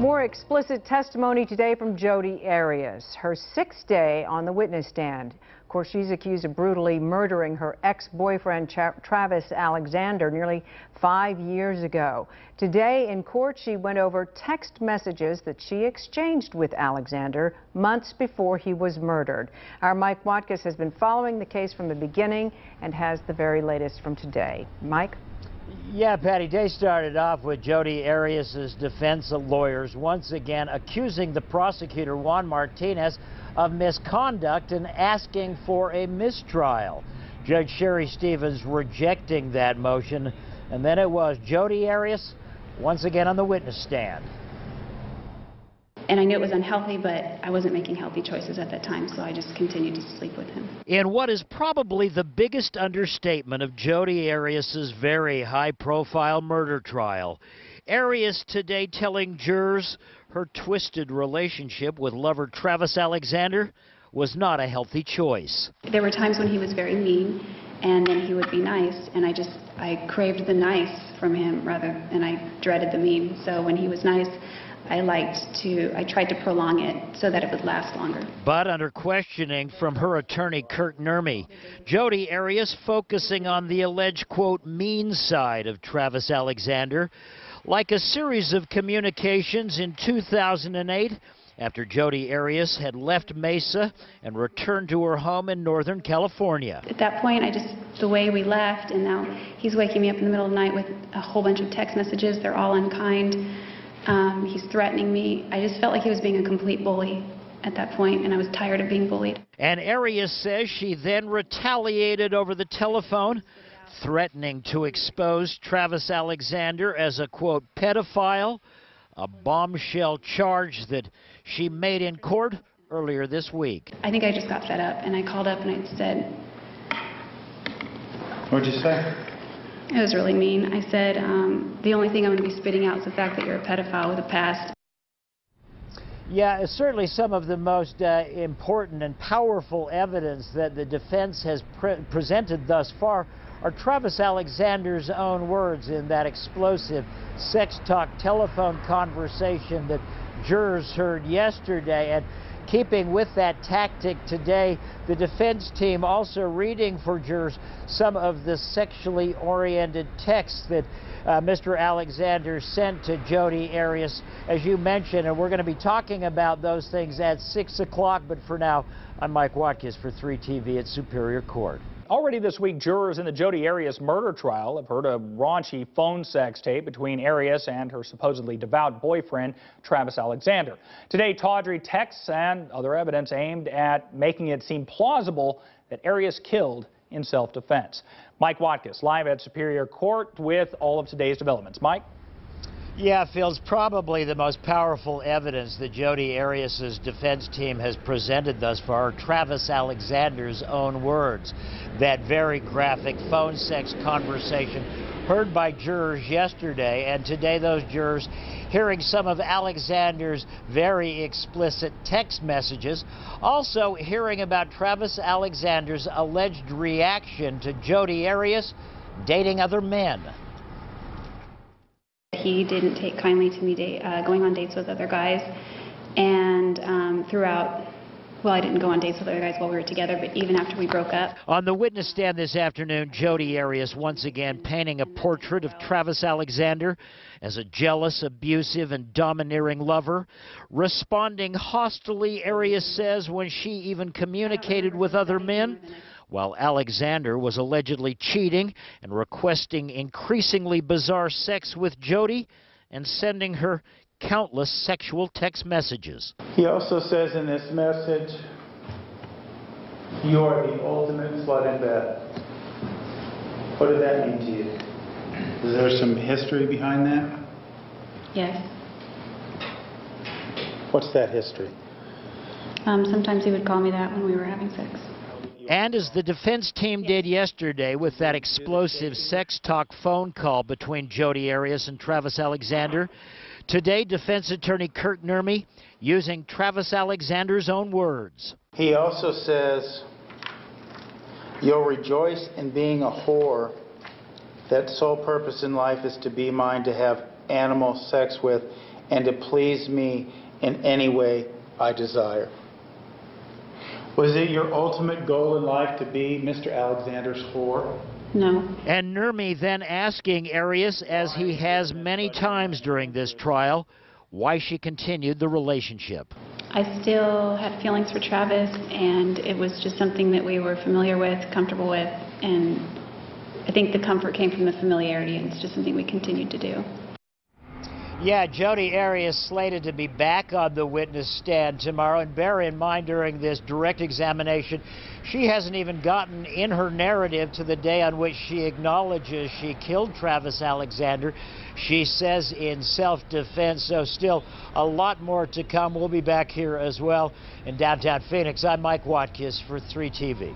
More explicit testimony today from Jodi Arias, her 6th day on the witness stand. Of course, she's accused of brutally murdering her ex-boyfriend Travis Alexander nearly 5 years ago. Today in court, she went over text messages that she exchanged with Alexander months before he was murdered. Our Mike Watkins has been following the case from the beginning and has the very latest from today. Mike? Yeah, Patty, day started off with Jodi Arias' defense lawyers once again accusing the prosecutor, Juan Martinez, of misconduct and asking for a mistrial. Judge Sherry Stevens rejecting that motion, and then it was Jodi Arias once again on the witness stand. And I knew it was unhealthy, but I wasn't making healthy choices at that time, so I just continued to sleep with him. In what is probably the biggest understatement of Jodi Arias' very high-profile murder trial, Arias today telling jurors her twisted relationship with lover Travis Alexander was not a healthy choice. There were times when he was very mean, and then he would be nice, and I craved the nice from him and I dreaded the mean. So when he was nice, I tried to prolong it so that it would last longer. But under questioning from her attorney, Kurt Nurmi, Jodi Arias focusing on the alleged, quote, mean side of Travis Alexander, like a series of communications in 2008 after Jodi Arias had left Mesa and returned to her home in Northern California. At that point, the way we left, and now he's waking me up in the middle of the night with a whole bunch of text messages. They're all unkind. He's threatening me. I just felt like he was being a complete bully at that point, and I was tired of being bullied. And Arias says she then retaliated over the telephone, threatening to expose Travis Alexander as a, quote, pedophile, a bombshell charge that she made in court earlier this week. I think I just got fed up, and I called up and I said... What'd you say? It was really mean. I said, the only thing I'm going to be spitting out is the fact that you're a pedophile with a past. Yeah, certainly some of the most important and powerful evidence that the defense has presented thus far are Travis Alexander's own words in that explosive sex talk telephone conversation that jurors heard yesterday. And keeping with that tactic today, the defense team also reading for jurors some of the sexually oriented texts that Mr. Alexander sent to Jodi Arias, as you mentioned, and we're going to be talking about those things at 6 o'clock. But for now, I'm Mike Watkins for 3 TV at Superior Court. Already this week, jurors in the Jodi Arias murder trial have heard a raunchy phone sex tape between Arias and her supposedly devout boyfriend, Travis Alexander. Today, tawdry texts and other evidence aimed at making it seem plausible that Arias killed in self-defense. Mike Watkins, live at Superior Court with all of today's developments. Mike? Yeah, Phil's probably the most powerful evidence that Jodi Arias' defense team has presented thus far, Travis Alexander's own words. That very graphic phone sex conversation heard by jurors yesterday, and today those jurors hearing some of Alexander's very explicit text messages, also hearing about Travis Alexander's alleged reaction to Jodi Arias dating other men. He didn't take kindly to me going on dates with other guys, and well, I didn't go on dates with other guys while we were together, but even after we broke up. On the witness stand this afternoon, Jodi Arias once again painting a portrait of Travis Alexander as a jealous, abusive, and domineering lover. Responding hostilely, Arias says, when she even communicated with other men, while Alexander was allegedly cheating and requesting increasingly bizarre sex with Jodi and sending her countless sexual text messages. He also says in this message, "You are the ultimate slut in bed." What did that mean to you? Is there some history behind that? Yes. What's that history? Sometimes he would call me that when we were having sex. And as the defense team did yesterday with that explosive sex talk phone call between Jodi Arias and Travis Alexander, today defense attorney Kurt Nurmi using Travis Alexander's own words. He also says, "You'll rejoice in being a whore. That sole purpose in life is to be mine, to have animal sex with, and to please me in any way I desire. Was it your ultimate goal in life to be Mr. Alexander's whore? No. And Nurmi then asking Arias, as he has many times during this trial, why she continued the relationship. I still had feelings for Travis, and it was just something that we were familiar with, comfortable with, and I think the comfort came from the familiarity, and it's just something we continued to do. Yeah, Jodi Arias slated to be back on the witness stand tomorrow, and bear in mind during this direct examination, she hasn't even gotten in her narrative to the day on which she acknowledges she killed Travis Alexander. She says in self-defense, so still a lot more to come. We'll be back here as well in downtown Phoenix. I'm Mike Watkins for 3TV.